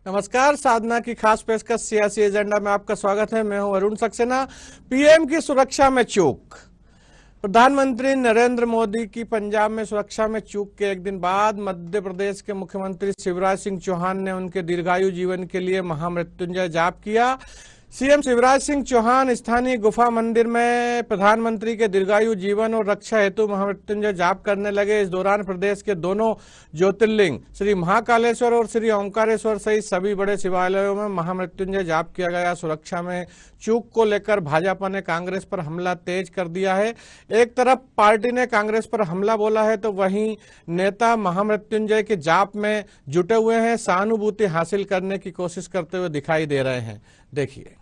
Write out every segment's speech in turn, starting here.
नमस्कार, साधना की खास पेशकश सियासी एजेंडा में आपका स्वागत है। मैं हूं अरुण सक्सेना। पीएम की सुरक्षा में चूक। प्रधानमंत्री नरेंद्र मोदी की पंजाब में सुरक्षा में चूक के एक दिन बाद मध्य प्रदेश के मुख्यमंत्री शिवराज सिंह चौहान ने उनके दीर्घायु जीवन के लिए महामृत्युंजय जाप किया। सीएम शिवराज सिंह चौहान स्थानीय गुफा मंदिर में प्रधानमंत्री के दीर्घायु जीवन और रक्षा हेतु महामृत्युंजय जाप करने लगे। इस दौरान प्रदेश के दोनों ज्योतिर्लिंग श्री महाकालेश्वर और श्री ओंकारेश्वर सहित सभी बड़े शिवालयों में महामृत्युंजय जाप किया गया। सुरक्षा में चूक को लेकर भाजपा ने कांग्रेस पर हमला तेज कर दिया है। एक तरफ पार्टी ने कांग्रेस पर हमला बोला है तो वहीं नेता महामृत्युंजय के जाप में जुटे हुए हैं, सहानुभूति हासिल करने की कोशिश करते हुए दिखाई दे रहे हैं। देखिए।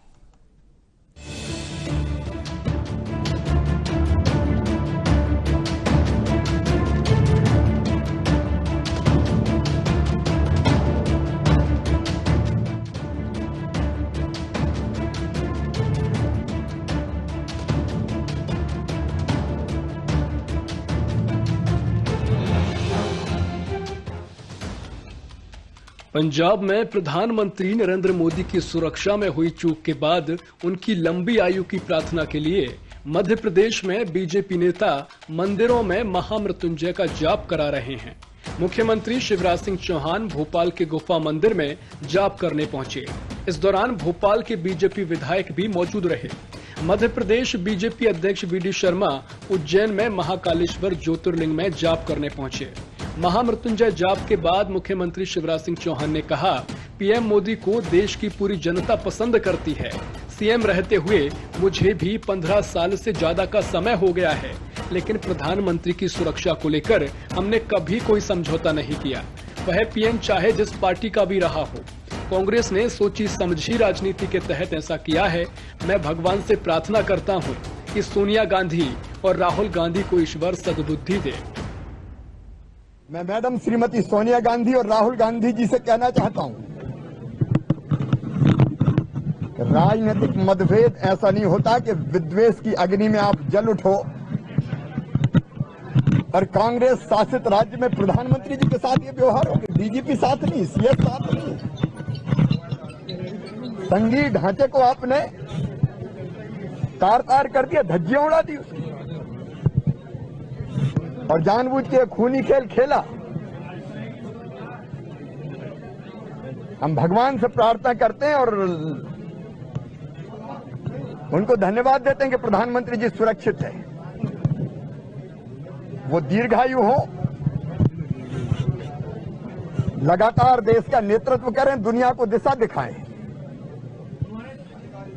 पंजाब में प्रधानमंत्री नरेंद्र मोदी की सुरक्षा में हुई चूक के बाद उनकी लंबी आयु की प्रार्थना के लिए मध्य प्रदेश में बीजेपी नेता मंदिरों में महामृत्युंजय का जाप करा रहे हैं। मुख्यमंत्री शिवराज सिंह चौहान भोपाल के गुफा मंदिर में जाप करने पहुंचे। इस दौरान भोपाल के बीजेपी विधायक भी मौजूद रहे। मध्य प्रदेश बीजेपी अध्यक्ष वी डी शर्मा उज्जैन में महाकालेश्वर ज्योतिर्लिंग में जाप करने पहुंचे। महामृत्युंजय जाप के बाद मुख्यमंत्री शिवराज सिंह चौहान ने कहा, पीएम मोदी को देश की पूरी जनता पसंद करती है। सीएम रहते हुए मुझे भी 15 साल से ज्यादा का समय हो गया है, लेकिन प्रधानमंत्री की सुरक्षा को लेकर हमने कभी कोई समझौता नहीं किया। वह पीएम चाहे जिस पार्टी का भी रहा हो। कांग्रेस ने सोची समझी राजनीति के तहत ऐसा किया है। मैं भगवान से प्रार्थना करता हूँ कि सोनिया गांधी और राहुल गांधी को ईश्वर सद्बुद्धि दे। मैं मैडम श्रीमती सोनिया गांधी और राहुल गांधी जी से कहना चाहता हूं, राजनीतिक मतभेद ऐसा नहीं होता कि विद्वेष की अग्नि में आप जल उठो। और कांग्रेस शासित राज्य में प्रधानमंत्री जी के साथ ये व्यवहार हो, बीजेपी साथ नहीं, सीएस साथ नहीं। संघीय ढांचे को आपने तार-तार कर दिया, धज्जियां उड़ा दी उसकी और जानबूझ के खूनी खेल खेला। हम भगवान से प्रार्थना करते हैं और उनको धन्यवाद देते हैं कि प्रधानमंत्री जी सुरक्षित है, वो दीर्घायु हो, लगातार देश का नेतृत्व करें, दुनिया को दिशा दिखाएं।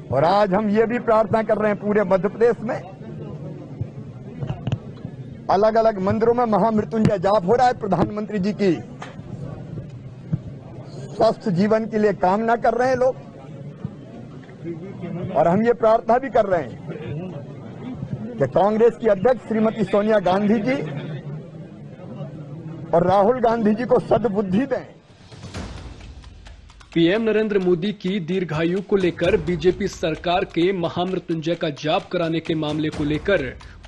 और आज हम ये भी प्रार्थना कर रहे हैं, पूरे मध्य प्रदेश में अलग अलग मंदिरों में महामृत्युंजय जाप हो रहा है। प्रधानमंत्री जी की स्वस्थ जीवन के लिए कामना कर रहे हैं लोग, और हम ये प्रार्थना भी कर रहे हैं कि कांग्रेस की अध्यक्ष श्रीमती सोनिया गांधी जी और राहुल गांधी जी को सद्बुद्धि दें। पीएम नरेंद्र मोदी की दीर्घायु को लेकर बीजेपी सरकार के महामृत्युंजय का जाप कराने के मामले को लेकर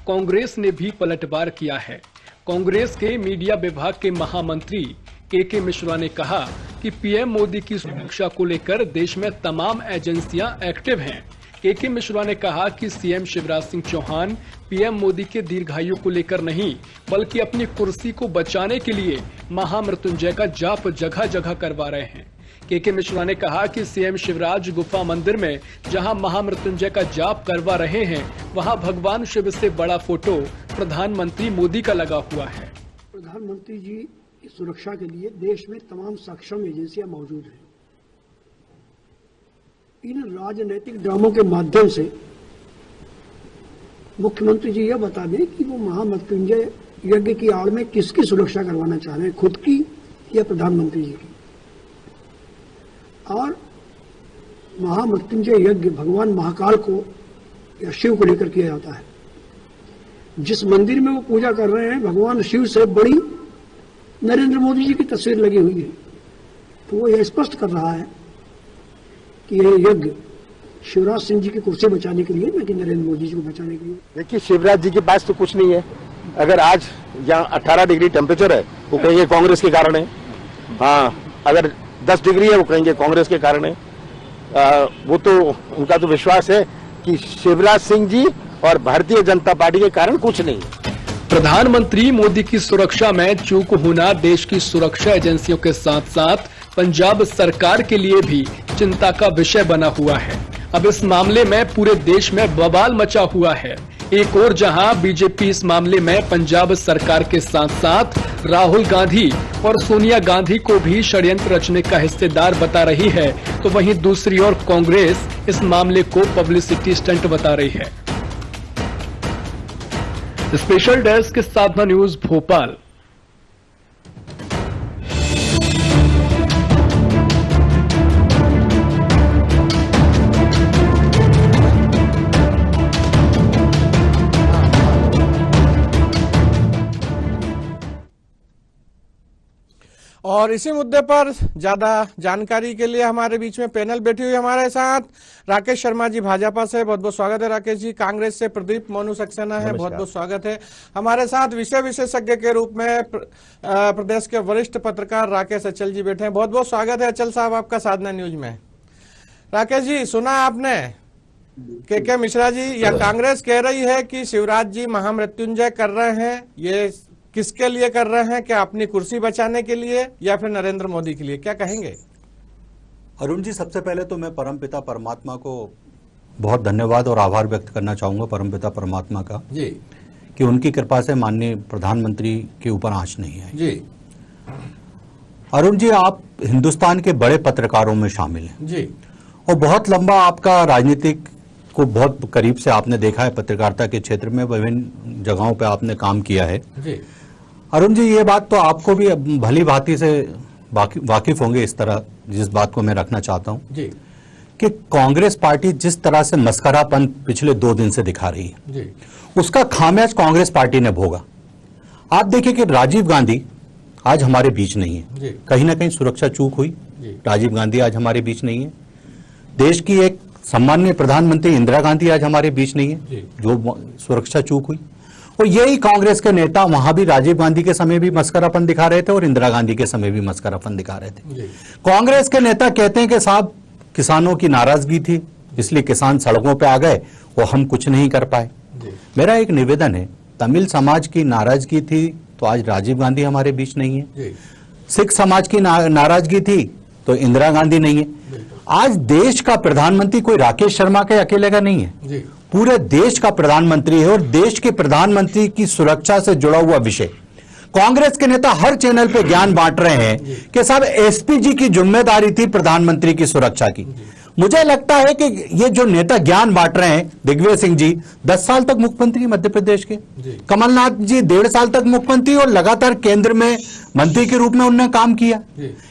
कांग्रेस ने भी पलटवार किया है। कांग्रेस के मीडिया विभाग के महामंत्री के मिश्रा ने कहा कि पीएम मोदी की सुरक्षा को लेकर देश में तमाम एजेंसियां एक्टिव हैं। के मिश्रा ने कहा कि सीएम शिवराज सिंह चौहान पीएम मोदी के दीर्घायु को लेकर नहीं, बल्कि अपनी कुर्सी को बचाने के लिए महामृत्युंजय का जाप जगह जगह करवा रहे हैं। के मिश्रा ने कहा कि सीएम शिवराज गुफा मंदिर में जहां महामृत्युंजय का जाप करवा रहे हैं, वहां भगवान शिव से बड़ा फोटो प्रधानमंत्री मोदी का लगा हुआ है। प्रधानमंत्री जी की सुरक्षा के लिए देश में तमाम सक्षम एजेंसियां मौजूद हैं। इन राजनीतिक ड्रामों के माध्यम से मुख्यमंत्री जी यह बता दें कि वो महामृत्युंजय यज्ञ की आड़ में किसकी सुरक्षा करवाना चाह रहे हैं, खुद की या प्रधानमंत्री जी की। और महामृत्युंजय यज्ञ भगवान महाकाल को या शिव को लेकर किया जाता है। जिस मंदिर में वो पूजा कर रहे हैं, भगवान शिव से बड़ी नरेंद्र मोदी जी की तस्वीर लगी हुई है। तो वो यह स्पष्ट कर रहा है कि यह यज्ञ शिवराज सिंह जी की कुर्सी बचाने के लिए, न कि नरेंद्र मोदी जी को बचाने के लिए। देखिए, शिवराज जी के पास तो कुछ नहीं है। अगर आज यहाँ 18 डिग्री टेम्परेचर है, वो कहेंगे कांग्रेस के कारण है। हाँ, अगर 10 डिग्री है वो कहेंगे कांग्रेस के कारण है। वो तो उनका तो विश्वास है कि शिवराज सिंह जी और भारतीय जनता पार्टी के कारण कुछ नहीं है। प्रधानमंत्री मोदी की सुरक्षा में चूक होना देश की सुरक्षा एजेंसियों के साथ साथ पंजाब सरकार के लिए भी चिंता का विषय बना हुआ है। अब इस मामले में पूरे देश में बवाल मचा हुआ है। एक और जहां बीजेपी इस मामले में पंजाब सरकार के साथ साथ राहुल गांधी और सोनिया गांधी को भी षड्यंत्र रचने का हिस्सेदार बता रही है, तो वहीं दूसरी ओर कांग्रेस इस मामले को पब्लिसिटी स्टंट बता रही है। स्पेशल डेस्क साधना न्यूज भोपाल। और इसी मुद्दे पर ज्यादा जानकारी के लिए हमारे बीच में पैनल बैठी हुई हमारे साथ राकेश शर्मा जी भाजपा से, बहुत बहुत स्वागत है राकेश जी। कांग्रेस से प्रदीप मोनू सक्सेना है, बहुत बहुत स्वागत है। हमारे साथ विषय विशेषज्ञ के रूप में प्रदेश के वरिष्ठ पत्रकार राकेश अचल जी बैठे हैं, बहुत बहुत स्वागत है अचल साहब आपका साधना न्यूज में। राकेश जी, सुना आपने के मिश्रा जी या कांग्रेस कह रही है कि शिवराज जी महामृत्युंजय कर रहे हैं, ये किसके लिए कर रहे हैं? क्या अपनी कुर्सी बचाने के लिए या फिर नरेंद्र मोदी के लिए? क्या कहेंगे? अरुण जी, सबसे पहले तो मैं परमपिता परमात्मा को बहुत धन्यवाद और आभार व्यक्त करना चाहूंगा, परमपिता परमात्मा का जी, कि उनकी कृपा से माननीय प्रधानमंत्री के ऊपर आंच नहीं है जी। अरुण जी, आप हिंदुस्तान के बड़े पत्रकारों में शामिल हैं जी, और बहुत लंबा आपका राजनीतिक को बहुत करीब से आपने देखा है। पत्रकारिता के क्षेत्र में विभिन्न जगहों पे आपने काम किया है जी। अरुण जी, ये बात तो आपको भी भली भांति से वाकिफ होंगे, इस तरह जिस बात को मैं रखना चाहता हूं जी, कि कांग्रेस पार्टी जिस तरह से मस्करापन पिछले 2 दिन से दिखा रही है जी, उसका खामियाज कांग्रेस पार्टी ने भोगा। आप देखिए कि राजीव गांधी आज हमारे बीच नहीं है, जी। कहीं ना कहीं सुरक्षा चूक हुई। जी। राजीव गांधी आज हमारे बीच नहीं है। देश की एक सम्माननीय प्रधानमंत्री इंदिरा गांधी आज हमारे बीच नहीं है, जी। जो सुरक्षा चूक हुई। और यही कांग्रेस के नेता वहां भी राजीव गांधी के समय भी मस्करापन दिखा रहे थे और इंदिरा गांधी के समय भी मस्करापन दिखा रहे थे। जी। कांग्रेस के नेता कहते हैं कि साहब किसानों की नाराजगी थी इसलिए किसान सड़कों पे आ गए और हम कुछ नहीं कर पाए। जी। मेरा एक निवेदन है, तमिल समाज की नाराजगी थी तो आज राजीव गांधी हमारे बीच नहीं है। जी। सिख समाज की नाराजगी थी तो इंदिरा गांधी नहीं है। आज देश का प्रधानमंत्री कोई राकेश शर्मा के अकेले का नहीं है, जी। पूरे देश का प्रधानमंत्री है और देश के प्रधानमंत्री की सुरक्षा से जुड़ा हुआ विषय। कांग्रेस के नेता हर चैनल पे ज्ञान बांट रहे हैं कि साहब एसपीजी की जिम्मेदारी थी प्रधानमंत्री की सुरक्षा की। मुझे लगता है कि ये जो नेता ज्ञान बांट रहे हैं, दिग्विजय सिंह जी 10 साल तक मुख्यमंत्री मध्य प्रदेश के, कमलनाथ जी 1.5 साल तक मुख्यमंत्री और लगातार केंद्र में मंत्री के रूप में उन्होंने काम किया।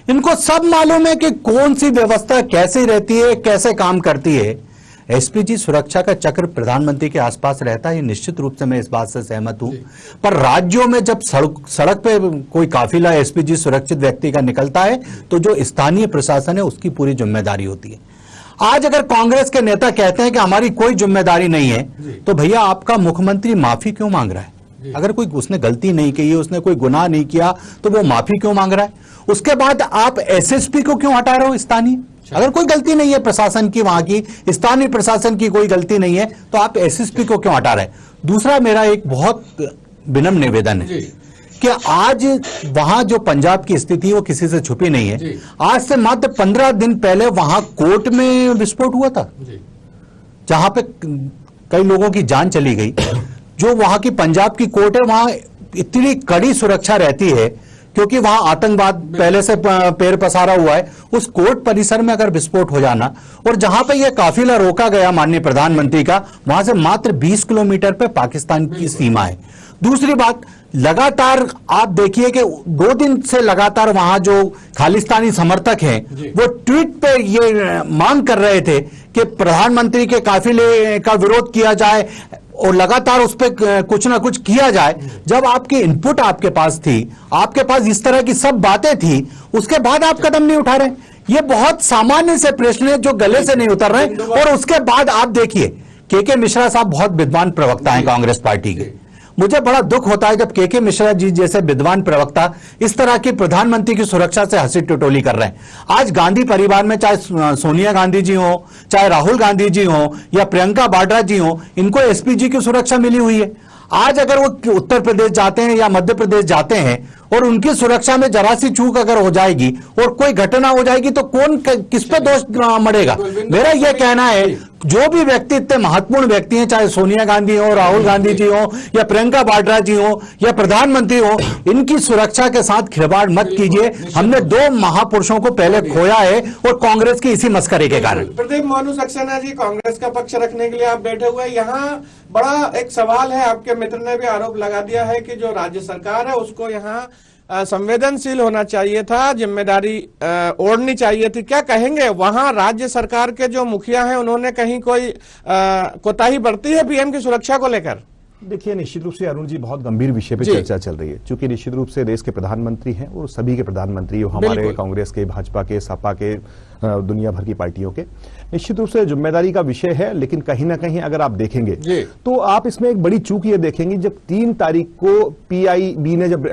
इनको सब मालूम है कि कौन सी व्यवस्था कैसे रहती है, कैसे काम करती है। एसपीजी सुरक्षा का चक्र प्रधानमंत्री के आसपास रहता है, ये निश्चित रूप से मैं इस बात से सहमत हूं। पर राज्यों में जब सड़क पे कोई काफिला एसपीजी सुरक्षित व्यक्ति का निकलता है तो जो स्थानीय प्रशासन है उसकी पूरी जिम्मेदारी होती है। आज अगर कांग्रेस के नेता कहते हैं कि हमारी कोई जिम्मेदारी नहीं है, तो भैया आपका मुख्यमंत्री माफी क्यों मांग रहा है? अगर कोई उसने गलती नहीं की है, उसने कोई गुनाह नहीं किया, तो वो माफी क्यों मांग रहा है? उसके बाद आप एसएसपी को क्यों हटा रहे हो स्थानीय? अगर कोई गलती नहीं है प्रशासन की, वहां की स्थानीय प्रशासन की कोई गलती नहीं है, तो आप एसएसपी को क्यों हटा रहे हैं? दूसरा मेरा एक बहुत विनम्र निवेदन है कि आज वहां जो पंजाब की स्थिति है वो किसी से छुपी नहीं है। आज से मात्र 15 दिन पहले वहां कोर्ट में विस्फोट हुआ था, जहां पे कई लोगों की जान चली गई। जो वहां की पंजाब की कोर्ट है वहां इतनी कड़ी सुरक्षा रहती है क्योंकि वहां आतंकवाद पहले से पैर पसारा हुआ है। उस कोर्ट परिसर में अगर विस्फोट हो जाना, और जहां पे यह काफिला रोका गया माननीय प्रधानमंत्री का, वहां से मात्र 20 किलोमीटर पे पाकिस्तान की सीमा है। दूसरी बात, लगातार आप देखिए कि 2 दिन से लगातार वहां जो खालिस्तानी समर्थक हैं वो ट्वीट पे ये मांग कर रहे थे कि प्रधानमंत्री के काफिले का विरोध किया जाए और लगातार उस पर कुछ ना कुछ किया जाए। जब आपकी इनपुट आपके पास थी, आपके पास इस तरह की सब बातें थी, उसके बाद आप कदम नहीं उठा रहे। ये बहुत सामान्य से प्रश्न है जो गले से नहीं उतर रहे। और उसके बाद आप देखिए के मिश्रा साहब बहुत विद्वान प्रवक्ता हैं कांग्रेस पार्टी के, मुझे बड़ा दुख होता है जब के मिश्रा जी जैसे विद्वान प्रवक्ता इस तरह की प्रधानमंत्री की सुरक्षा से हंसी टटोली कर रहे हैं। आज गांधी परिवार में चाहे सोनिया गांधी जी हो, चाहे राहुल गांधी जी हो या प्रियंका वाड्रा जी हो, इनको एसपीजी की सुरक्षा मिली हुई है। आज अगर वो उत्तर प्रदेश जाते हैं या मध्य प्रदेश जाते हैं और उनकी सुरक्षा में जरा सी चूक अगर हो जाएगी और कोई घटना हो जाएगी तो कौन किस पे दोष मढ़ेगा। मेरा यह कहना है जो भी व्यक्ति इतने महत्वपूर्ण व्यक्ति हैं, चाहे सोनिया गांधी हो, राहुल गांधी जी हो या प्रियंका वाड्रा जी हो या प्रधानमंत्री हो, इनकी सुरक्षा के साथ खिलवाड़ मत कीजिए। हमने 2 महापुरुषों को पहले खोया है और कांग्रेस की इसी मस्करी के कारण। प्रदीप मोनू सक्सेना जी, कांग्रेस का पक्ष रखने के लिए आप बैठे हुए, यहाँ बड़ा एक सवाल है, आपके मित्र ने भी आरोप लगा दिया है कि जो राज्य सरकार है उसको यहाँ संवेदनशील होना चाहिए था, जिम्मेदारी ओढ़नी चाहिए थी। क्या कहेंगे, वहां राज्य सरकार के जो मुखिया हैं उन्होंने कहीं कोई कोताही बरती है पीएम की सुरक्षा को लेकर? देखिए, निश्चित रूप से अरुण जी बहुत गंभीर विषय पे चर्चा चल रही है, क्योंकि निश्चित रूप से देश के प्रधानमंत्री हैं और सभी के प्रधानमंत्री, हमारे कांग्रेस के, भाजपा के, सपा के, दुनिया भर की पार्टियों के, निश्चित रूप से जिम्मेदारी का विषय है। लेकिन कहीं ना कहीं अगर आप देखेंगे तो आप इसमें एक बड़ी चूक ये देखेंगे, जब 3 तारीख को पीआईबी ने जब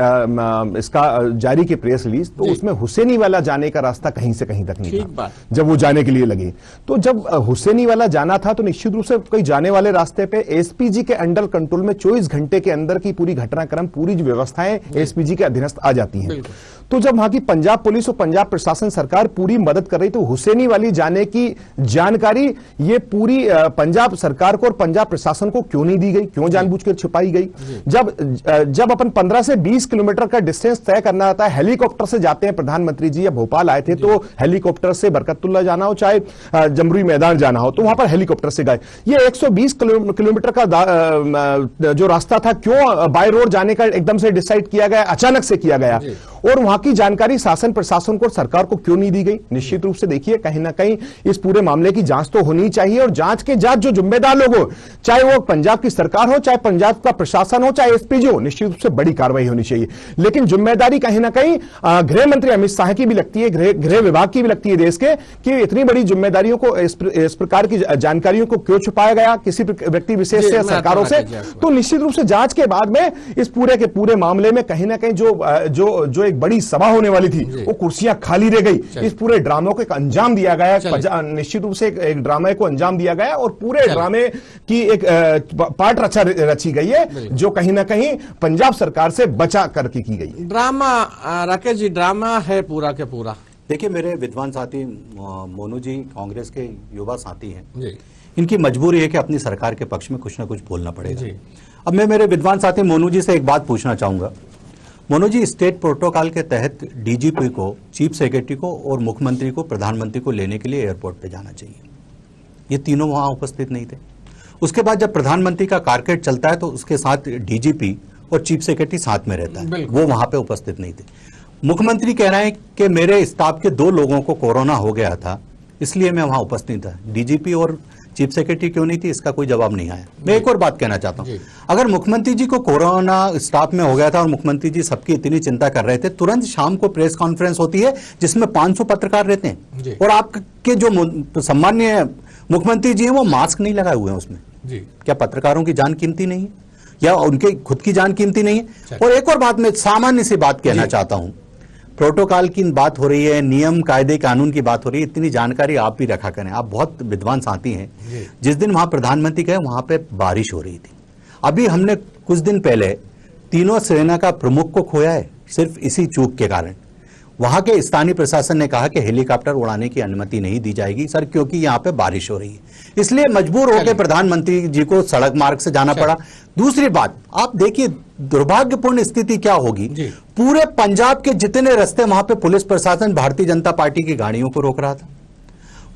इसका जारी की प्रेस रिलीज, तो उसमें हुसैनी वाला जाने का रास्ता कहीं से कहीं तक नहीं था। जब वो जाने के लिए लगे, तो जब हुसैनी वाला जाना था तो निश्चित रूप से कोई जाने वाले रास्ते पे एसपीजी के अंडर कंट्रोल में 24 घंटे के अंदर की पूरी घटनाक्रम, पूरी जो व्यवस्थाएं एसपीजी के अधीनस्थ आ जाती हैं। तो जब वहां की पंजाब पुलिस और पंजाब प्रशासन सरकार पूरी मदद कर रही, तो हुसैनी वाली जाने की जानकारी ये पूरी पंजाब सरकार को और पंजाब प्रशासन को क्यों नहीं दी गई, क्यों जानबूझकर छुपाई गई? जब अपन 15 से 20 किलोमीटर का डिस्टेंस तय करना आता है, हेलीकॉप्टर से जाते हैं प्रधानमंत्री जी, या भोपाल आए थे तो हेलीकॉप्टर से बरकतुल्ला जाना हो, चाहे जमरूई मैदान जाना हो, तो वहां पर हेलीकॉप्टर से गए। ये 120 किलोमीटर का जो रास्ता था, क्यों बाय रोड जाने का एकदम से डिसाइड किया गया, अचानक से किया गया? और वहां की जानकारी शासन प्रशासन को, सरकार को क्यों नहीं दी गई? निश्चित रूप से देखिए, कहीं ना कहीं इस पूरे मामले की जांच तो होनी चाहिए, और जांच जो जिम्मेदार लोग हो, चाहे वो पंजाब की सरकार हो, चाहे पंजाब का प्रशासन हो, चाहे एसपीजी हो, निश्चित रूप से बड़ी कार्रवाई होनी चाहिए। लेकिन जिम्मेदारी कहीं ना कहीं गृह मंत्री अमित शाह की भी लगती है, गृह विभाग की भी लगती है देश के, कि इतनी बड़ी जिम्मेदारियों को, इस प्रकार की जानकारियों को क्यों छुपाया गया किसी व्यक्ति विशेष से, सरकारों से? तो निश्चित रूप से जांच के बाद में इस पूरे के पूरे मामले में कहीं ना कहीं जो एक बड़ी सभा होने वाली थी, वो कुर्सियां खाली रह गई। इस पूरे ड्रामे को एक अंजाम दिया गया, निश्चित रूप से एक ड्रामे को अंजाम दिया गया, और पूरे ड्रामे की एक पार्ट रची गई है, जो कहीं ना कहीं पंजाब सरकार से बचा करके की गई। ड्रामा, राकेश जी, ड्रामा है पूरा के पूरा। देखिए, मेरे विद्वान साथी मोनू जी कांग्रेस के युवा साथी हैं, इनकी मजबूरी है कि अपनी सरकार के पक्ष में कुछ ना कुछ बोलना पड़ेगा। अब मैं मेरे विद्वान साथी मोनू जी से एक बात पूछना चाहूंगा। मोनू जी, स्टेट प्रोटोकॉल के तहत डीजीपी को, चीफ सेक्रेटरी को और मुख्यमंत्री को, प्रधानमंत्री को लेने के लिए एयरपोर्ट पे जाना चाहिए। ये तीनों वहां उपस्थित नहीं थे। उसके बाद जब प्रधानमंत्री का कारकेट चलता है तो उसके साथ डीजीपी और चीफ सेक्रेटरी साथ में रहता है, वो वहां पे उपस्थित नहीं थे। मुख्यमंत्री कह रहे हैं कि मेरे स्टाफ के 2 लोगों को कोरोना हो गया था, इसलिए मैं वहां उपस्थित था। डीजीपी और चीफ सेक्रेटरी क्यों नहीं थी, इसका कोई जवाब नहीं आया। मैं एक और बात कहना चाहता हूं, अगर मुख्यमंत्री जी को कोरोना स्टाफ में हो गया था और मुख्यमंत्री जी सबकी इतनी चिंता कर रहे थे, तुरंत शाम को प्रेस कॉन्फ्रेंस होती है जिसमें 500 पत्रकार रहते हैं, और आपके जो सम्माननीय मुख्यमंत्री जी हैं वो मास्क नहीं लगाए हुए हैं उसमें। क्या पत्रकारों की जान कीमती नहीं है, या उनके खुद की जान कीमती नहीं है? और एक और बात, मैं सामान्य सी बात कहना चाहता हूं, प्रोटोकॉल की बात हो रही है, नियम कायदे कानून की बात हो रही है, इतनी जानकारी आप भी रखा करें, आप बहुत विद्वान साथी हैं। जिस दिन वहां प्रधानमंत्री गए वहां पे बारिश हो रही थी। अभी हमने कुछ दिन पहले तीनों सेना का प्रमुख को खोया है, सिर्फ इसी चूक के कारण। वहां के स्थानीय प्रशासन ने कहा कि हेलीकॉप्टर उड़ाने की अनुमति नहीं दी जाएगी सर, क्योंकि यहाँ पे बारिश हो रही है, इसलिए मजबूर होकर प्रधानमंत्री जी को सड़क मार्ग से जाना पड़ा। दूसरी बात, आप देखिए दुर्भाग्यपूर्ण स्थिति क्या होगी, पूरे पंजाब के जितने रास्ते वहां पे पुलिस प्रशासन भारतीय जनता पार्टी की गाड़ियों को रोक रहा था।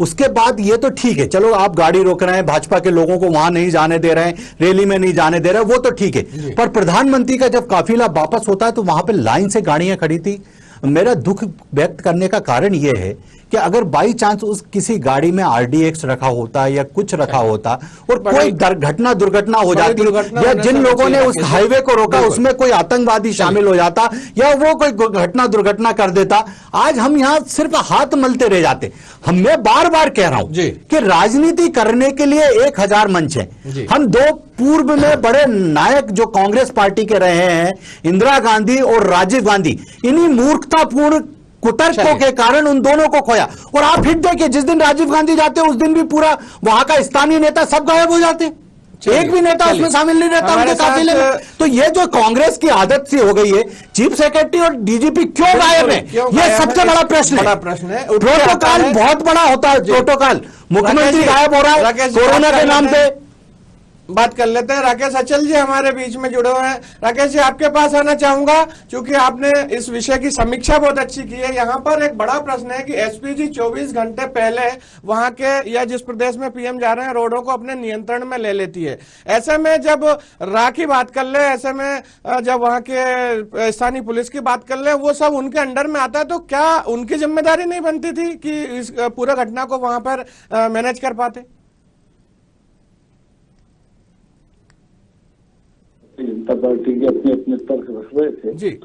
उसके बाद ये तो ठीक है, चलो आप गाड़ी रोक रहे हैं, भाजपा के लोगों को वहां नहीं जाने दे रहे हैं, रैली में नहीं जाने दे रहे हैं, वो तो ठीक है, पर प्रधानमंत्री का जब काफिला वापस होता है तो वहां पे लाइन से गाड़ियां खड़ी थी। मेरा दुख व्यक्त करने का कारण यह है कि अगर बाई चांस उस किसी गाड़ी में RDX रखा होता या कुछ रखा होता और कोई दुर्घटना हो जाती, या जिन लोगों ने उस हाईवे को रोका उसमें कोई आतंकवादी शामिल हो जाता या वो कोई दुर्घटना कर देता, आज हम यहाँ सिर्फ हाथ मलते रह जाते। मैं बार बार कह रहा हूं कि राजनीति करने के लिए 1000 मंच है। हम दो पूर्व में बड़े नायक जो कांग्रेस पार्टी के रहे हैं, इंदिरा गांधी और राजीव गांधी, इन्हीं मूर्खतापूर्ण कुतर्कों के कारण उन दोनों को खोया। और आप हिट देखिए, जिस दिन राजीव गांधी जाते उस दिन भी पूरा वहां का स्थानीय नेता सब गायब हो जाते, एक भी नेता उसमें शामिल नहीं रहता उनके काफिले में। तो ये जो कांग्रेस की आदत सी हो गई है, चीफ सेक्रेटरी और डीजीपी क्यों गायब है, ये सबसे बड़ा प्रश्न है। प्रोटोकॉल बहुत बड़ा होता है, प्रोटोकॉल। मुख्यमंत्री गायब हो रहा है कोरोना के नाम पे। बात कर लेते हैं। राकेश अचल जी हमारे बीच में जुड़े हुए हैं। राकेश जी, आपके पास आना चाहूंगा क्योंकि आपने इस विषय की समीक्षा बहुत अच्छी की है। यहाँ पर एक बड़ा प्रश्न है कि एसपीजी 24 घंटे पहले वहां के या जिस प्रदेश में पीएम जा रहे हैं रोडों को अपने नियंत्रण में ले लेती है। ऐसे में जब रा की बात कर ले, ऐसे में जब वहां के स्थानीय पुलिस की बात कर ले, वो सब उनके अंडर में आता है, तो क्या उनकी जिम्मेदारी नहीं बनती थी कि इस पूरा घटना को वहां पर मैनेज कर पाते? जनता पार्टी के अपने अपने तर्क रख रहे थे जी।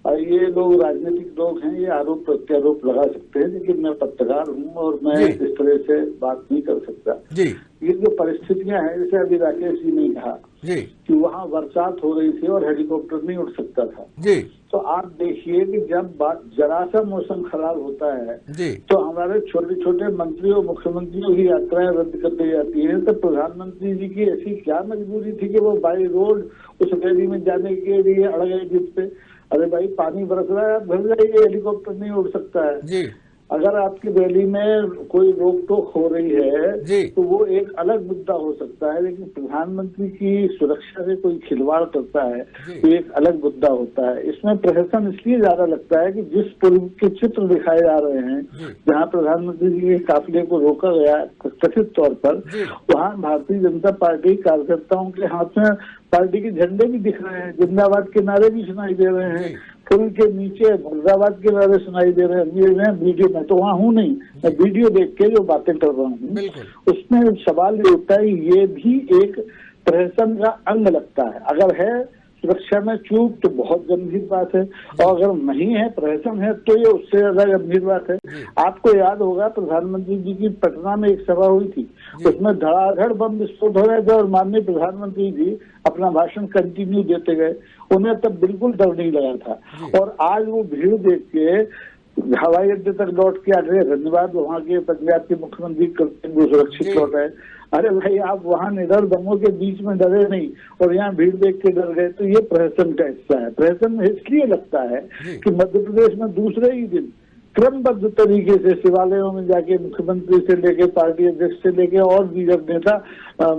ये लोग राजनीतिक लोग हैं, ये आरोप प्रत्यारोप लगा सकते हैं, लेकिन मैं पत्रकार हूँ और मैं इस तरह से बात नहीं कर सकता जी। ये जो परिस्थितियां हैं, जैसे अभी राकेश जी ने कहा जी कि वहाँ बरसात हो रही थी और हेलीकॉप्टर नहीं उड़ सकता था जी, तो आप देखिए कि जब बात जरा सा मौसम खराब होता है जी, तो हमारे छोटे छोटे मंत्रियों मुख्यमंत्रियों की यात्राएं रद्द कर दी जाती है। तो प्रधानमंत्री जी की ऐसी क्या मजबूरी थी कि वो बाई रोड उस रैली में जाने के लिए अड़ गए जिसपे? अरे भाई, पानी बरस रहा है, आप घर जाइए, हेलीकॉप्टर नहीं उड़ सकता है जी। अगर आपकी रैली में कोई रोक टोक हो रही है तो वो एक अलग मुद्दा हो सकता है, लेकिन प्रधानमंत्री की सुरक्षा से कोई खिलवाड़ करता है तो एक अलग मुद्दा होता है। इसमें प्रहसन इसलिए ज्यादा लगता है कि जिस पूर्व के चित्र दिखाए जा रहे हैं जहाँ प्रधानमंत्री जी के काफिले को रोका गया कथित तौर पर, वहाँ भारतीय जनता पार्टी कार्यकर्ताओं के हाथ में पार्टी के झंडे भी दिख रहे हैं, जिंदाबाद के नारे भी सुनाई दे रहे हैं, पुल के नीचे मुर्दाबाद के नारे सुनाई दे रहे हैं। वीडियो में तो वहाँ हूँ नहीं, मैं वीडियो देख के जो बातें कर रहा हूँ उसमें सवाल ये उठता है, ये भी एक प्रहसन का अंग लगता है। अगर है सुरक्षा में चूक तो बहुत गंभीर बात है, और अगर नहीं है, प्रहसन है, तो ये उससे ज्यादा गंभीर बात है। आपको याद होगा प्रधानमंत्री जी की पटना में एक सभा हुई थी, उसमें धड़ाधड़ बम विस्फोट हो रहे थे और माननीय प्रधानमंत्री जी अपना भाषण कंटिन्यू देते गए, उन्हें तब बिल्कुल डर नहीं लगा था। और आज वो भीड़ देख के हवाई अड्डे तक लौट के आ गए, धन्यवाद वहाँ के पंजाब के मुख्यमंत्री करते वो सुरक्षित लौट आए। अरे भाई, आप वहाँ निडर दमों के बीच में डरे नहीं और यहाँ भीड़ देख के डर गए, तो ये प्रहसन का हिस्सा है। प्रहसन इसलिए लगता है कि मध्य प्रदेश में दूसरे ही दिन क्रमबद्ध तरीके से शिवालयों में जाके मुख्यमंत्री से लेके पार्टी अध्यक्ष से लेके और दीगर नेता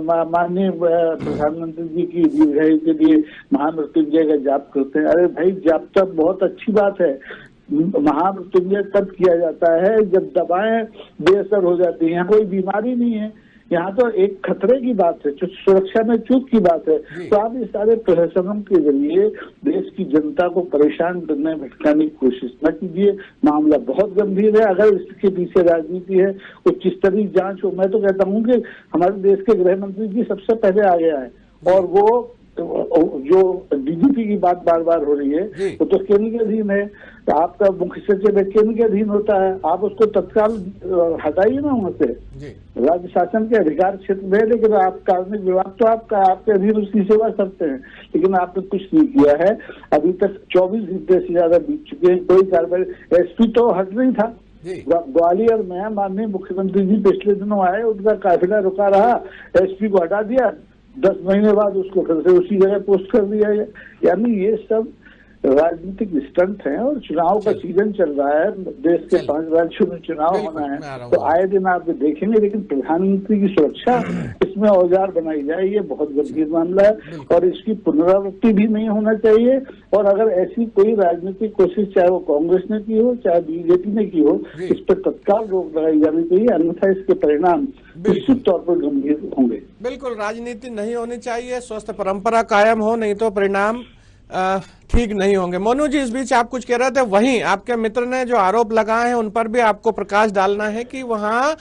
माननीय प्रधानमंत्री जी की दीर्घायु के लिए महामृत्युंजय का जाप करते हैं। अरे भाई, जाप तब बहुत अच्छी बात है, महामृत्युंजय तब किया जाता है जब दवाएं बेअसर हो जाती हैं, यहाँ कोई बीमारी नहीं है, यहाँ तो एक खतरे की बात है, सुरक्षा में चूक की बात है। तो आप इस सारे प्रहसनों के जरिए देश की जनता को परेशान करने भटकाने की कोशिश न कीजिए। मामला बहुत गंभीर है, अगर इसके पीछे राजनीति है, उच्च स्तरीय जांच हो। मैं तो कहता हूँ कि हमारे देश के गृह मंत्री जी सबसे पहले आ गया है, और वो जो डीजीपी की बात बार बार हो रही है वो तो केंद्र के अधीन है, आपका मुख्य सचिव केंद्र के अधीन होता है, आप उसको तत्काल हटाइए ना वहाँ से। राज्य शासन के अधिकार क्षेत्र में, लेकिन आप कार्मिक विभाग तो आपके अधीन उसकी सेवा करते हैं, लेकिन आपने कुछ नहीं किया है। अभी तक 24 घंटे से ज्यादा बीत चुके हैं, कोई कार्रवाई। एसपी तो हट नहीं था। ग्वालियर में माननीय मुख्यमंत्री जी पिछले दिनों आए, उनका काफिला रुका रहा, एसपी को हटा दिया, 10 महीने बाद उसको फिर से उसी जगह पोस्ट कर दिया गया। यानी ये सब राजनीतिक स्टंट हैं, और चुनाव का सीजन चल रहा है, देश के 5 राज्यों में चुनाव होना है, तो आए दिन आप देखेंगे। लेकिन प्रधानमंत्री की सुरक्षा इसमें औजार बनाई जाए, ये बहुत गंभीर मामला है और इसकी पुनरावृत्ति भी नहीं होना चाहिए। और अगर ऐसी कोई राजनीतिक कोशिश चाहे वो कांग्रेस ने की हो चाहे बीजेपी ने की हो, इस पर तत्काल रोक लगाई जानी चाहिए, अन्यथा इसके परिणाम निश्चित तौर पर गंभीर होंगे। बिल्कुल, राजनीति नहीं होनी चाहिए, स्वस्थ परंपरा कायम हो, नहीं तो परिणाम ठीक नहीं होंगे। मोनू जी, इस बीच आप कुछ कह रहे थे, वहीं आपके मित्र ने जो आरोप लगाए हैं उन पर भी आपको प्रकाश डालना है कि वहां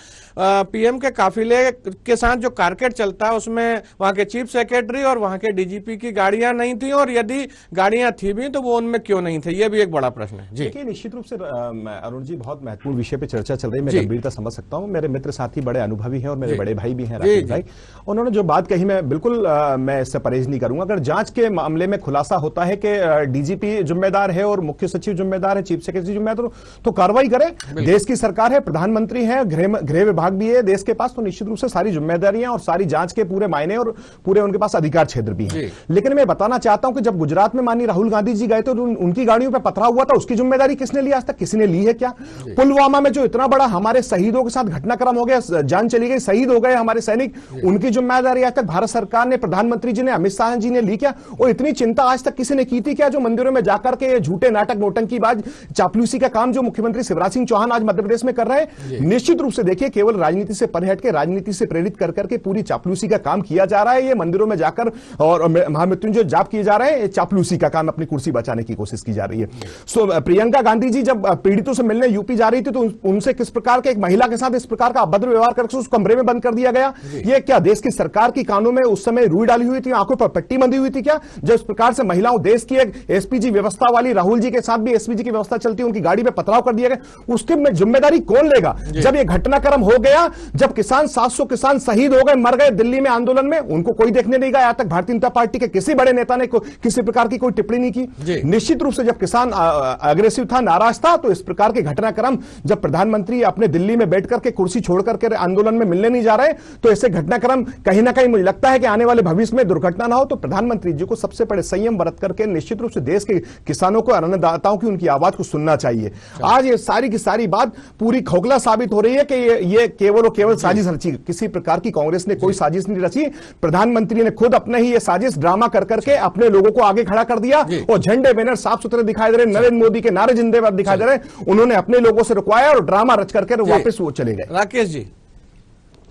पीएम के काफिले के साथ जो कारकेड चलता है उसमें वहां के चीफ सेक्रेटरी और वहां के डीजीपी की गाड़ियां नहीं थी, और यदि गाड़ियां थी भी तो वो उनमें क्यों नहीं थे, ये भी एक बड़ा प्रश्न है। जी देखिए, निश्चित रूप से अरुण जी, बहुत महत्वपूर्ण विषय पे चर्चा चल रही है, मैं गंभीरता समझ सकता हूं। मेरे मित्र साथी बड़े अनुभवी हैं और मेरे बड़े भाई भी हैं राकेश भाई, उन्होंने जो बात कही मैं बिल्कुल मैं इससे परहेज नहीं करूंगा। अगर जांच के मामले में खुलासा होता है कि डीजीपी जिम्मेदार है और मुख्य सचिव जिम्मेदार है, चीफ सेक्रेटरी जिम्मेदार, तो कार्रवाई करे। देश की सरकार है, प्रधानमंत्री है, गृह विभाग भी है देश के पास, तो निश्चित रूप से सारी जिम्मेदारियां और सारी जांच के पूरे मायने और पूरे उनके पास अधिकार क्षेत्र भी है। लेकिन मैं बताना चाहता हूं कि जब गुजरात में माननीय राहुल गांधी जी गए थे तो उनकी गाड़ियों पर पथराव हुआ था, उसकी जिम्मेदारी किसने ली? आज तक किसी ने ली है क्या? पुलवामा में जो इतना बड़ा हमारे शहीदों के साथ घटनाक्रम हो गया, जान चली गई, शहीद हो गए हमारे सैनिक, उनकी जिम्मेदारी आज तक भारत सरकार ने, प्रधानमंत्री जी ने, अमित शाह जी ने ली क्या? और इतनी चिंता आज तक किसी ने की थी क्या? जो मंदिरों में जाकर के झूठे नाटक, नोटंकीबाज, चापलूसी का काम जो मुख्यमंत्री शिवराज सिंह चौहान आज मध्य प्रदेश में कर रहे हैं, निश्चित रूप से देखिए केवल राजनीति से परे हट के, राजनीति से प्रेरित कर करके पूरी चापलूसी का काम किया जा रहा है। ये मंदिरों में जाकर और महामृत्युंजय जाप किए जा रहे हैं, चापलूसी का काम, अपनी कुर्सी बचाने की कोशिश की जा रही है। सो प्रियंका गांधी जी जब पीड़ितों से मिलने यूपी जा रही थी तो उनसे किस प्रकार के, एक महिला के साथ इस प्रकार का अभद्र व्यवहार करके उस कमरे में बंद कर दिया गया। ये क्या देश की सरकार की कानों में उस समय रुई डाली हुई थी, आंखों पर पट्टी बंधी हुई थी क्या? जब इस प्रकार से महिलाओं, देश की एक एसपीजी व्यवस्था वाली, राहुल जी के साथ भी एसपीजी की व्यवस्था चलती है, उनकी गाड़ी पे पथराव कर दिया गया, उसकी जिम्मेदारी कौन लेगा? जब ये घटनाक्रम हो गया, जब किसान 700 किसान शहीद हो गए, मर गए दिल्ली में आंदोलन में, उनको कोई देखने नहीं गया। आज तक भारतीय जनता पार्टी के किसी बड़े नेता ने किसी प्रकार की कोई टिप्पणी नहीं की। निश्चित रूप से जब किसान अग्रेसिव था, नाराज था, तो इस प्रकार के घटनाक्रम, जब प्रधानमंत्री अपने दिल्ली में बैठ करके कुर्सी छोड़ करके आंदोलन में मिलने नहीं जा रहे, तो ऐसे घटनाक्रम कहीं ना कहीं मुझे लगता है कि आने वाले भविष्य में दुर्घटना ना हो। तो प्रधानमंत्री जी को सबसे बड़े संयम बरत करके निश्चित रूप से देश के किसानों को, अन्नदाताओं की, उनकी आवाज को सुनना चाहिए। आज ये सारी की सारी बात पूरी खोखला साबित हो रही है कि ये केवल और केवल साजिश रची, किसी प्रकार की कांग्रेस ने कोई साजिश नहीं रची। प्रधानमंत्री ने खुद अपने ही ये साजिश ड्रामा कर करके अपने लोगों को आगे खड़ा कर दिया और झंडे बैनर साफ सुथरे दिखाई दे रहे, नरेंद्र मोदी के नारे जिंदाबाद दिखाई दे रहे, उन्होंने अपने लोगों से रुकवाया और ड्रामा रच करके वापस वो चले गए। राकेश जी,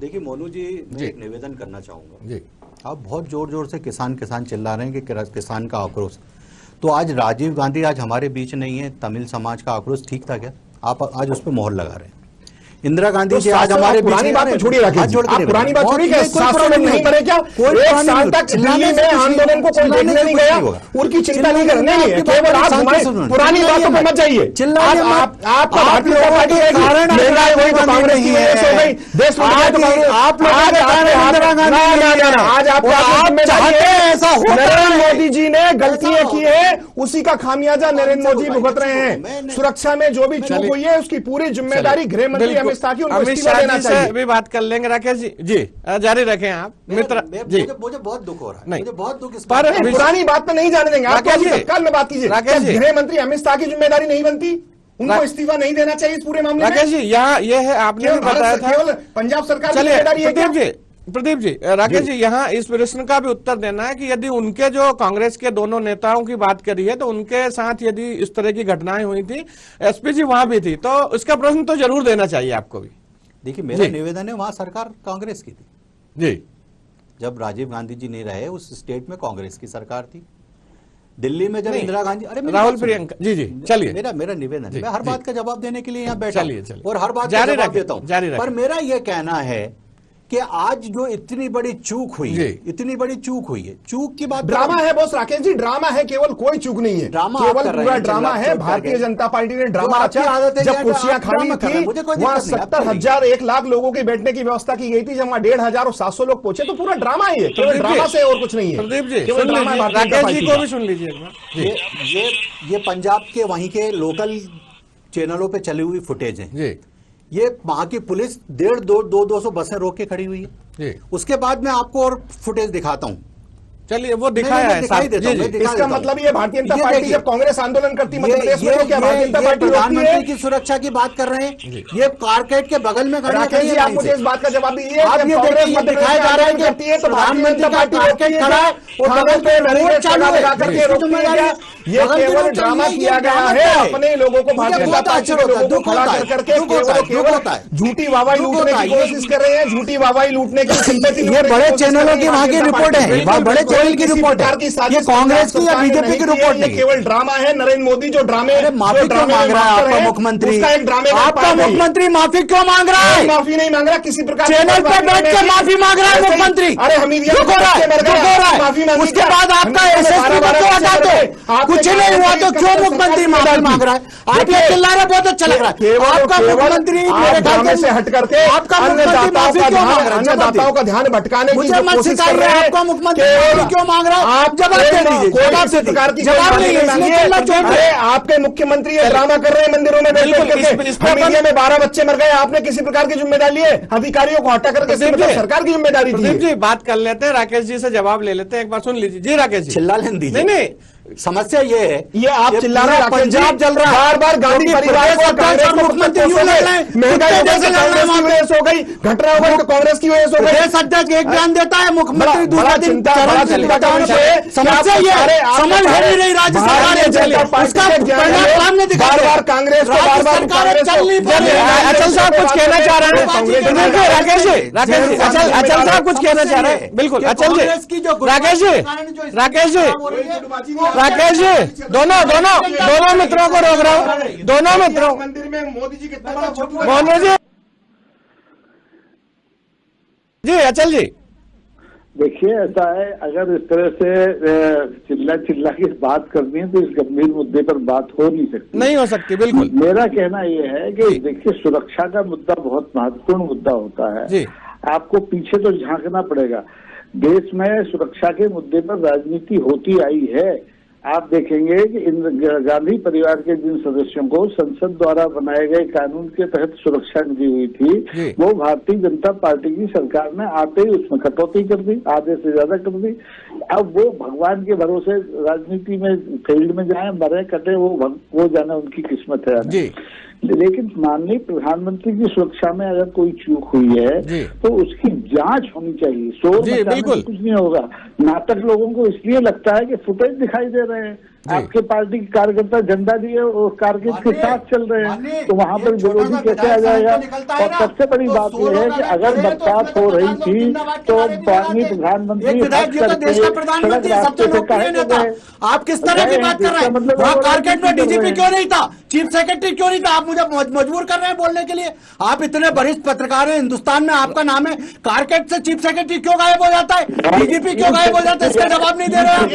देखिए मोनू जी, मैं एक निवेदन करना चाहूंगा। आप बहुत जोर जोर से किसान किसान चिल्ला रहे हैं कि किसान का आक्रोश, तो आज राजीव गांधी आज हमारे बीच नहीं है, तमिल समाज का आक्रोश ठीक था क्या? आप आज उस पर मोहर लगा रहे हैं। इंदिरा गांधी जी आज हमारे पुरानी बात तो छोड़िए, पुरानी बात छोड़िए, नहीं बने क्या? एक साल तक दिल्ली में आंदोलन को कोई देखने नहीं गया, उनकी चिंता नहीं करने की है, केवल आप पुरानी बातों पर मत जाइए। आपका भारतीय जनता पार्टी है, महंगाई हुई तो कांग्रेस की वजह से हो गई, देश में आप आज आप ऐसा नरेंद्र मोदी जी ने गलतियां की है, उसी का खामियाजा नरेंद्र मोदी भुगत रहे हैं। सुरक्षा में जो भी चूक हुई है उसकी पूरी जिम्मेदारी गृह मंत्री अमित शाह जी से भी बात कर लेंगे। राकेश जी, जी जारी रखें आप मित्र जी। मुझे बहुत दुख हो रहा है, मुझे बहुत दुख पर पुरानी बात पे नहीं जाने देंगे। आप कल में बात कीजिए, गृह मंत्री अमित शाह की जिम्मेदारी नहीं बनती, उनको इस्तीफा नहीं देना चाहिए इस पूरे मामले में? राकेश जी, यहाँ ये है, आपने भी बताया था केवल पंजाब सरकार की जिम्मेदारी है। प्रदीप जी, राकेश जी, यहाँ इस प्रश्न का भी उत्तर देना है कि यदि उनके जो कांग्रेस के दोनों नेताओं की बात करी है तो उनके साथ यदि इस तरह की घटनाएं हुई थी, एसपीजी वहां भी थी, तो इसका प्रश्न तो जरूर देना चाहिए आपको भी। देखिए, मेरा निवेदन है, वहां सरकार कांग्रेस की थी जी, जब राजीव गांधी जी नहीं रहे, उस स्टेट में कांग्रेस की सरकार थी। दिल्ली में जब इंदिरा गांधी, अरे राहुल प्रियंका जी, चलिए, मेरा निवेदन है, मैं हर बात का जवाब देने के लिए यहाँ बैठा चलिए और हर बात का जवाब देता हूँ, पर मेरा यह कहना है कि आज जो इतनी बड़ी चूक हुई है, इतनी बड़ी चूक हुई है, चूक की बात ड्रामा है बॉस राकेश जी, ड्रामा है, केवल कोई चूक नहीं है, ड्रामा केवल पूरा ड्रामा है। भारतीय जनता पार्टी ने ड्रामा रचा, जब कुर्सियां खाली थी वहां 70,000 1 लाख लोगों के बैठने की व्यवस्था की गई थी, जब वहां 1,500 और 700 लोग पहुंचे, तो पूरा ड्रामा ही है, केवल ड्रामा से और कुछ नहीं है। प्रदीप जी, राकेश जी को भी सुन लीजिए। ये पंजाब के वहीं के लोकल चैनलों पे चली हुई फुटेज है। ये वहां की पुलिस 200 बसें रोक के खड़ी हुई है। उसके बाद मैं आपको और फुटेज दिखाता हूं, चलिए वो दिखाया है, इसका मतलब ये भारतीय जनता पार्टी जब कांग्रेस आंदोलन करती मध्य प्रदेश में, तो क्या भारतीय जनता पार्टी प्रधानमंत्री की सुरक्षा की बात कर रहे हैं? ये कारकेड के बगल में खड़े हैं। आप मुझे इस बात का जवाब दीजिए, आप ये देखिए, दिखाया जा रहा है कि प्रधानमंत्री का कारकेड खड़ा है और बगल पे रोड चालू है। ये केवल ड्रामा किया गया है, अपने लोगों को भारतीय जनता पार्टी के लोगों को खड़ा करके झूठी वाहवाही लूटने की कोशिश कर रहे हैं, झूठी वाहवाही लूटने की सिंपैथी। ये बड़े चैनलों की वहां की रिपोर्ट है, बड़े गोयल की रिपोर्ट है, ये कांग्रेस की या बीजेपी की रिपोर्ट नहीं, केवल ड्रामा है। नरेंद्र मोदी जो ड्रामे माफी क्यों मांग रहा है आपका मुख्यमंत्री? आपका मुख्यमंत्री माफी क्यों मांग रहा है? माफी नहीं मांग रहा किसी प्रकार, चैनल पर बैठ के माफी मांग रहा है मुख्यमंत्री। अरे हमीदिया उसके बाद आपका एसएसपी को क्यों हटा दो? कुछ नहीं हुआ तो क्यों मुख्यमंत्री माफी मांग रहा है? आप ये चिल्ला रहे, बहुत अच्छा लग रहा है। आपका मुख्यमंत्री ड्रामे से हट करके आपका मुख्यमंत्री माफी क्यों मांग रहा है? अन्नदाताओं का ध्यान भटकाने की मुझे मत कोशिश कर सिखाइए, रहे हैं। आपका मुख्यमंत्री माफी क्यों मांग रहा है? आप जवाब दे दीजिए, किसी प्रकार की जवाब नहीं है, इसलिए चिल्ला चौंक रहे हैं। आपके मुख्यमंत्री ये ड्रामा कर रहे हैं मंदिरों में बैठ करके। हमीदिया में 12 बच्चे मर गए, आपने किसी प्रकार की जिम्मेदारी ली है? अधिकारियों को हटा करके सरकार की जिम्मेदारी थी। जी बात कर लेते हैं, राकेश जी से जवाब ले लेते हैं, एक बार सुन लीजिए। जी राकेश जी, चिल्ला लेने दीजिए। नहीं समस्या ये है, ये आप चिल्ला रहे हैं, पंजाब जल रहा है, बार बार गांधी परिवार को कांग्रेस को मुख्यमंत्री महंगाई की वजह से हो गई, घटना हो गई तो कांग्रेस की वजह से हो गई। प्रदेश अध्यक्ष एक बयान देता है, मुख्यमंत्री दूसरा दिन समस्या ये समझ नहीं रही राज्य सरकार, उसका परिणाम नहीं दिखा। बार बार कांग्रेस को बार बार चल नहीं पा रही। अचल साहब कुछ कहना चाह रहे हैं, राकेश जी, अचल साहब कुछ कहना चाह रहे हैं, बिल्कुल अचल जी, राकेश जी, दोनों मित्रों को रोक रहा हूँ, दोनों मित्रों। मंदिर में मोदी जी कितना मोदी जी, अचल जी देखिए, ऐसा है, अगर इस तरह से चिल्ला के बात करनी है तो इस गंभीर मुद्दे पर बात हो नहीं सकती, नहीं हो सकती। बिल्कुल मेरा कहना यह है कि देखिए, सुरक्षा का मुद्दा बहुत महत्वपूर्ण मुद्दा होता है जी। आपको पीछे तो झांकना पड़ेगा। देश में सुरक्षा के मुद्दे पर राजनीति होती आई है। आप देखेंगे कि गांधी परिवार के जिन सदस्यों को संसद द्वारा बनाए गए कानून के तहत सुरक्षा दी हुई थी, वो भारतीय जनता पार्टी की सरकार ने आते ही उसमें कटौती कर दी, आधे से ज्यादा कर दी। अब वो भगवान के भरोसे राजनीति में फील्ड में जाए, मरे कटे, वो जाने उनकी किस्मत है। लेकिन माननीय प्रधानमंत्री की सुरक्षा में अगर कोई चूक हुई है तो उसकी जांच होनी चाहिए। शोर मचाने से कुछ नहीं होगा। नाटक लोगों को इसलिए लगता है कि फुटेज दिखाई दे रहे हैं, आपके पार्टी के कार्यकर्ता झंडा दिए और कारगिल के साथ चल रहे हैं, तो वहां पर विरोधी कैसे आ जाएगा? और सबसे बड़ी बात यह है कि अगर बरसात हो रही थी तो माननीय प्रधानमंत्री सड़क रास्ते से कहे गए। आप किस तरह की बात कर रहे हैं? वहाँ कारकेट में डीजीपी क्यों नहीं था? चीफ सेक्रेटरी क्यों नहीं था? आप मुझे मजबूर कर रहे हैं बोलने के लिए। आप इतने वरिष्ठ पत्रकार हैं, हिंदुस्तान में आपका नाम है, कारकेट से चीफ सेक्रेटरी क्यों गायब हो जाता है? डीजीपी क्यों गायब हो जाता है? इसका जवाब नहीं दे रहे हैं।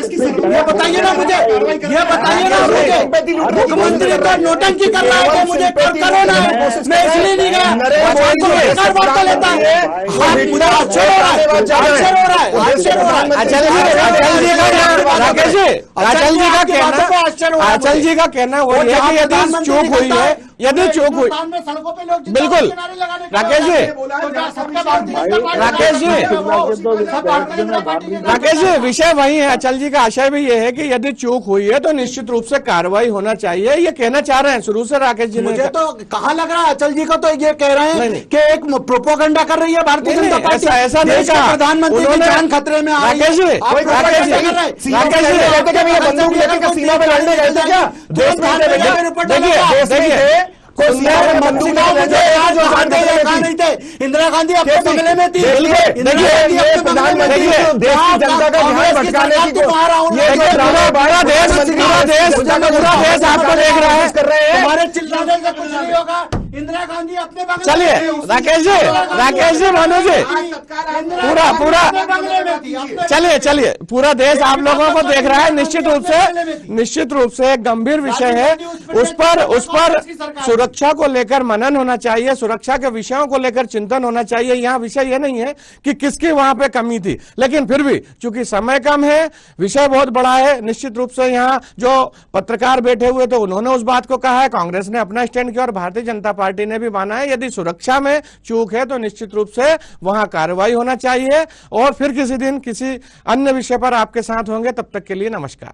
ये बताइए ना मुझे, ये बताइए ना मुझे। मुख्यमंत्री तो नोटंकी कर रहा है, मुझे करो ना, मैं इसलिए नहीं गया। वार्ता लेता है, मुझे आश्चर्य हो रहा है, आश्चर्य हो रहा है, आश्चर्य हो रहा है। अचल जी का कहना वो है कि यदि चूक हुई है, यदि चूक हुई, बिल्कुल राकेश जी, विषय वही है। अचल जी का आशय भी ये है कि यदि चूक हुई है तो निश्चित रूप से कार्रवाई होना चाहिए, ये कहना चाह रहे हैं शुरू से राकेश जी। मुझे तो कहाँ लग रहा है अचल जी को तो ये कह रहे हैं कि एक प्रोपोगंडा कर रही है भारतीय जनता पार्टी। ऐसा नहीं कहा, प्रधानमंत्री की जान खतरे में आ रही है। राकेश जी, बंदूक लेकर सीमा पे लड़ने गए थे क्या? इंदिरा गांधी अपने बंगले में थी, प्रधानमंत्री देश की जनता का ध्यान भटकाने की पूरा देश आपको देख रहा है, हमारे चिल्लाने से कुछ नहीं होगा। इंदिरा गांधी अपने बंगले चलिए राकेश जी मानो जी, पूरा चलिए पूरा देश आप लोगों को देख रहा है। निश्चित रूप से एक गंभीर विषय है, उस पर सुरक्षा को लेकर मनन होना चाहिए, सुरक्षा के विषयों को लेकर चिंतन होना चाहिए। यहाँ विषय यह नहीं है कि किसकी वहां पे कमी थी, लेकिन फिर भी चूंकि समय कम है, विषय बहुत बड़ा है, निश्चित रूप से यहाँ जो पत्रकार बैठे हुए थे उन्होंने उस बात को कहा है, कांग्रेस ने अपना स्टैंड किया और भारतीय जनता पार्टी ने भी माना है यदि सुरक्षा में चूक है तो निश्चित रूप से वहां कार्रवाई होना चाहिए। और फिर किसी दिन किसी अन्य विषय पर आपके साथ होंगे, तब तक के लिए नमस्कार।